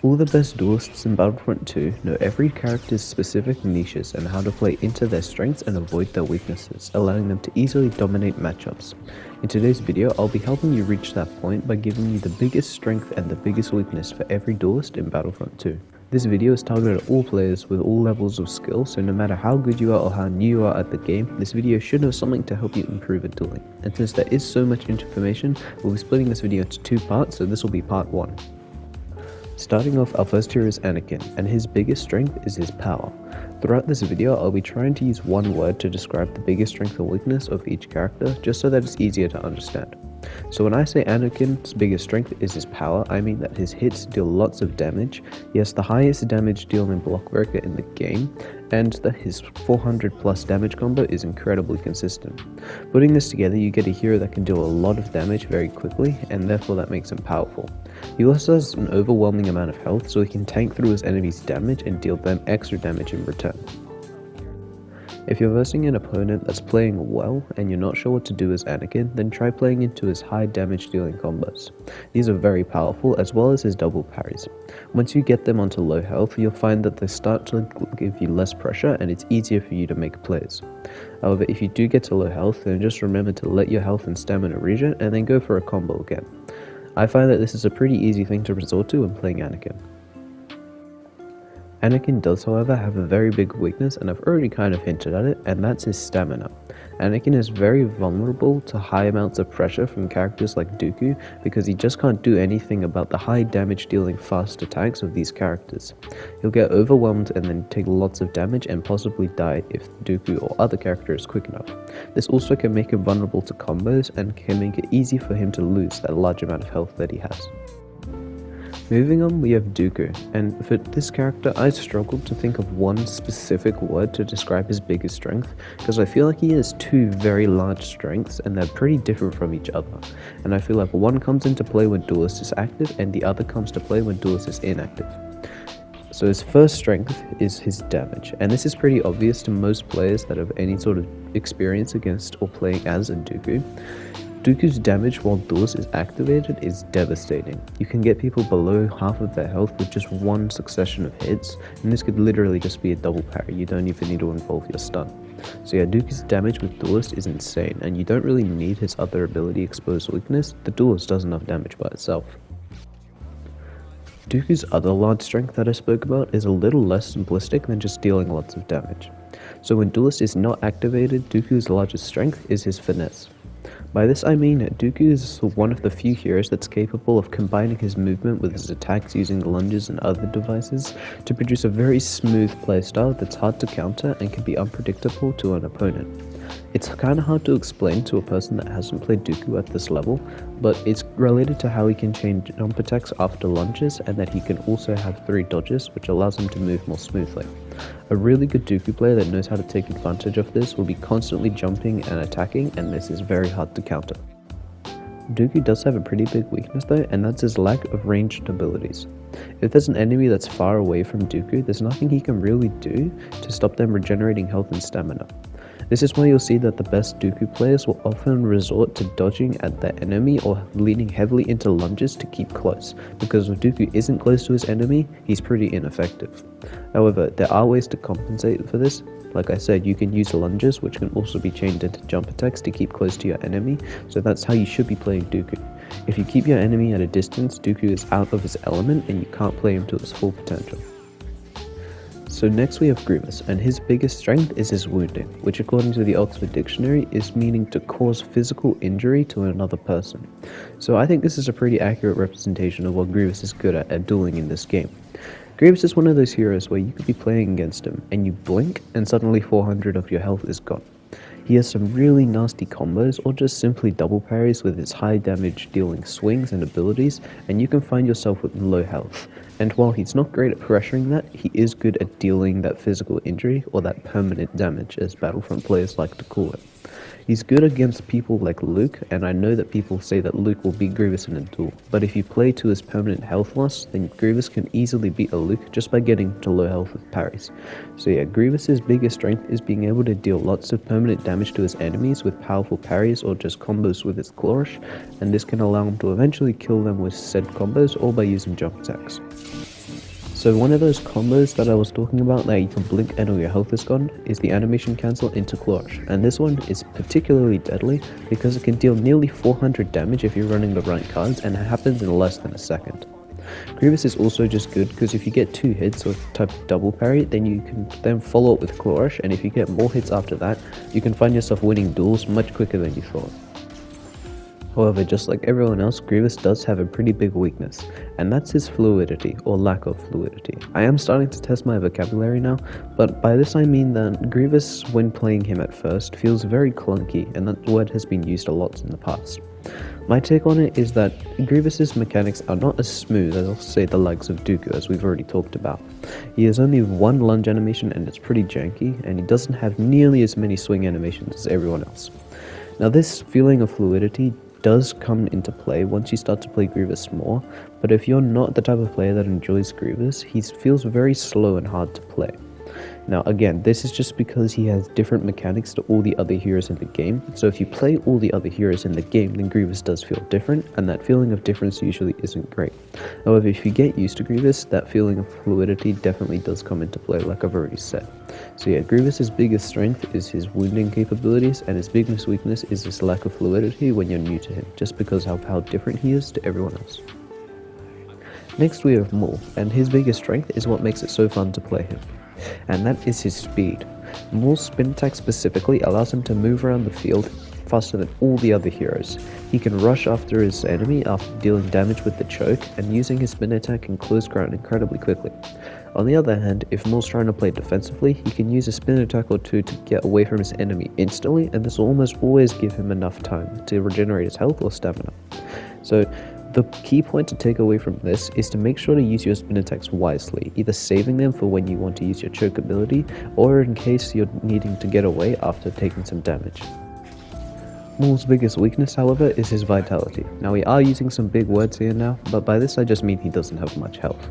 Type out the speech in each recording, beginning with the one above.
All the best duelists in Battlefront 2 know every character's specific niches and how to play into their strengths and avoid their weaknesses, allowing them to easily dominate matchups. In today's video, I'll be helping you reach that point by giving you the biggest strength and the biggest weakness for every duelist in Battlefront 2. This video is targeted at all players with all levels of skill, so no matter how good you are or how new you are at the game, this video should have something to help you improve at dueling. And since there is so much information, we'll be splitting this video into two parts, so this will be part 1. Starting off, our first hero is Anakin, and his biggest strength is his power. Throughout this video, I'll be trying to use one word to describe the biggest strength and weakness of each character, just so that it's easier to understand. So when I say Anakin's biggest strength is his power, I mean that his hits deal lots of damage, he has the highest damage dealing block breaker in the game, and that his 400 plus damage combo is incredibly consistent. Putting this together, you get a hero that can deal a lot of damage very quickly, and therefore that makes him powerful. He also has an overwhelming amount of health, so he can tank through his enemy's damage and deal them extra damage in return. If you're versing an opponent that's playing well and you're not sure what to do as Anakin, then try playing into his high damage dealing combos. These are very powerful, as well as his double parries. Once you get them onto low health, you'll find that they start to give you less pressure and it's easier for you to make plays. However, if you do get to low health, then just remember to let your health and stamina regen and then go for a combo again. I find that this is a pretty easy thing to resort to when playing Anakin. Anakin does, however, have a very big weakness, and I've already kind of hinted at it, and that's his stamina. Anakin is very vulnerable to high amounts of pressure from characters like Dooku, because he just can't do anything about the high damage dealing fast attacks of these characters. He'll get overwhelmed and then take lots of damage and possibly die if Dooku or other character is quick enough. This also can make him vulnerable to combos and can make it easy for him to lose that large amount of health that he has. Moving on, we have Dooku, and for this character I struggled to think of one specific word to describe his biggest strength, because I feel like he has two very large strengths and they're pretty different from each other, and I feel like one comes into play when Duelist is active and the other comes to play when Duelist is inactive. So his first strength is his damage, and this is pretty obvious to most players that have any sort of experience against or playing as a Dooku. Dooku's damage while Duelist is activated is devastating. You can get people below half of their health with just one succession of hits, and this could literally just be a double parry. You don't even need to involve your stun. So yeah, Dooku's damage with Duelist is insane, and you don't really need his other ability Exposed Weakness. The Duelist does enough damage by itself. Dooku's other large strength that I spoke about is a little less simplistic than just dealing lots of damage. So when Duelist is not activated, Dooku's largest strength is his finesse. By this I mean Dooku is one of the few heroes that's capable of combining his movement with his attacks using lunges and other devices to produce a very smooth playstyle that's hard to counter and can be unpredictable to an opponent. It's kinda hard to explain to a person that hasn't played Dooku at this level, but it's related to how he can change jump attacks after lunges and that he can also have 3 dodges, which allows him to move more smoothly. A really good Dooku player that knows how to take advantage of this will be constantly jumping and attacking, and this is very hard to counter. Dooku does have a pretty big weakness though, and that's his lack of ranged abilities. If there's an enemy that's far away from Dooku, there's nothing he can really do to stop them regenerating health and stamina. This is why you'll see that the best Dooku players will often resort to dodging at their enemy or leaning heavily into lunges to keep close, because if Dooku isn't close to his enemy, he's pretty ineffective. However, there are ways to compensate for this. Like I said, you can use lunges, which can also be chained into jump attacks to keep close to your enemy, so that's how you should be playing Dooku. If you keep your enemy at a distance, Dooku is out of his element and you can't play him to his full potential. So next we have Grievous, and his biggest strength is his wounding, which according to the Oxford Dictionary is meaning to cause physical injury to another person. So I think this is a pretty accurate representation of what Grievous is good at dueling in this game. Grievous is one of those heroes where you could be playing against him, and you blink and suddenly 400 of your health is gone. He has some really nasty combos or just simply double parries with his high damage dealing swings and abilities, and you can find yourself with low health. And while he's not great at pressuring that, he is good at dealing that physical injury or that permanent damage, as Battlefront players like to call it. He's good against people like Luke, and I know that people say that Luke will beat Grievous in a duel, but if you play to his permanent health loss, then Grievous can easily beat a Luke just by getting to low health with parries. So yeah, Grievous's biggest strength is being able to deal lots of permanent damage to his enemies with powerful parries or just combos with his flourish, and this can allow him to eventually kill them with said combos or by using jump attacks. So one of those combos that I was talking about that you can blink and all your health is gone is the animation cancel into Claw-Rush, and this one is particularly deadly because it can deal nearly 400 damage if you're running the right cards, and it happens in less than a second. Grievous is also just good because if you get 2 hits or type double parry, then you can then follow up with Claw-Rush, and if you get more hits after that, you can find yourself winning duels much quicker than you thought. However, just like everyone else, Grievous does have a pretty big weakness, and that's his fluidity, or lack of fluidity. I am starting to test my vocabulary now, but by this I mean that Grievous, when playing him at first, feels very clunky, and that word has been used a lot in the past. My take on it is that Grievous's mechanics are not as smooth as, say, the likes of Dooku, as we've already talked about. He has only one lunge animation and it's pretty janky, and he doesn't have nearly as many swing animations as everyone else. Now this feeling of fluidity does come into play once you start to play Grievous more, but if you're not the type of player that enjoys Grievous, he feels very slow and hard to play. Now again, this is just because he has different mechanics to all the other heroes in the game, so if you play all the other heroes in the game, then Grievous does feel different, and that feeling of difference usually isn't great. However, if you get used to Grievous, that feeling of fluidity definitely does come into play, like I've already said. So yeah, Grievous's biggest strength is his wounding capabilities, and his biggest weakness is his lack of fluidity when you're new to him, just because of how different he is to everyone else. Next we have Maul, and his biggest strength is what makes it so fun to play him, and that is his speed. Maul's spin attack specifically allows him to move around the field faster than all the other heroes. He can rush after his enemy after dealing damage with the choke, and using his spin attack can close ground incredibly quickly. On the other hand, if Maul's trying to play defensively, he can use a spin attack or two to get away from his enemy instantly, and this will almost always give him enough time to regenerate his health or stamina. So the key point to take away from this is to make sure to use your spin attacks wisely, either saving them for when you want to use your choke ability, or in case you're needing to get away after taking some damage. Maul's biggest weakness, however, is his vitality. Now we are using some big words here now, but by this I just mean he doesn't have much health.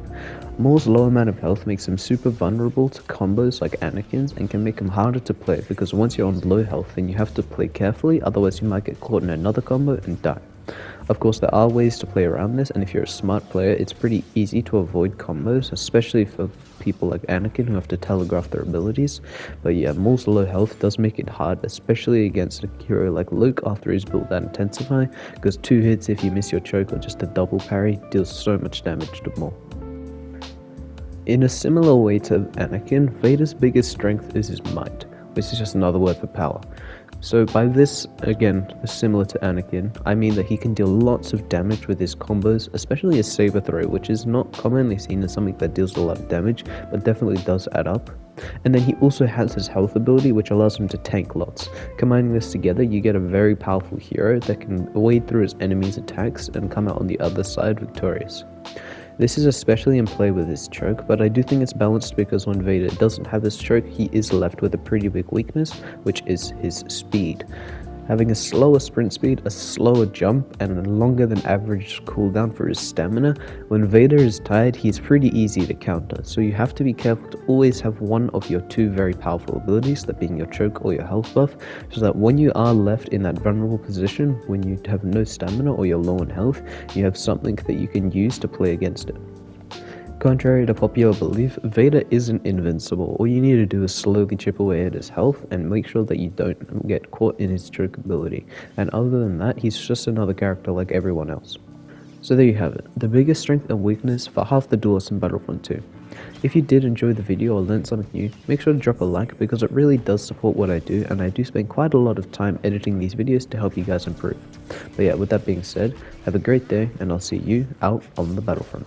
Maul's low amount of health makes him super vulnerable to combos like Anakin's, and can make him harder to play because once you're on low health then you have to play carefully, otherwise you might get caught in another combo and die. Of course, there are ways to play around this, and if you're a smart player, it's pretty easy to avoid combos, especially for people like Anakin who have to telegraph their abilities. But yeah, Maul's low health does make it hard, especially against a hero like Luke after his build that Intensify, because 2 hits if you miss your choke or just a double parry deals so much damage to Maul. In a similar way to Anakin, Vader's biggest strength is his might, which is just another word for power. So by this, again, similar to Anakin, I mean that he can deal lots of damage with his combos, especially his saber throw, which is not commonly seen as something that deals a lot of damage, but definitely does add up. And then he also has his health ability, which allows him to tank lots. Combining this together, you get a very powerful hero that can wade through his enemy's attacks and come out on the other side victorious. This is especially in play with his choke, but I do think it's balanced because when Vader doesn't have his choke, he is left with a pretty big weakness, which is his speed. Having a slower sprint speed, a slower jump, and a longer than average cooldown for his stamina, when Vader is tired, he's pretty easy to counter, so you have to be careful to always have one of your 2 very powerful abilities, that being your choke or your health buff, so that when you are left in that vulnerable position, when you have no stamina or you're low on health, you have something that you can use to play against it. Contrary to popular belief, Vader isn't invincible. All you need to do is slowly chip away at his health and make sure that you don't get caught in his choke ability. And other than that, he's just another character like everyone else. So there you have it, the biggest strength and weakness for half the duelists in Battlefront 2. If you did enjoy the video or learned something new, make sure to drop a like because it really does support what I do, and I do spend quite a lot of time editing these videos to help you guys improve. But yeah, with that being said, have a great day and I'll see you out on the Battlefront.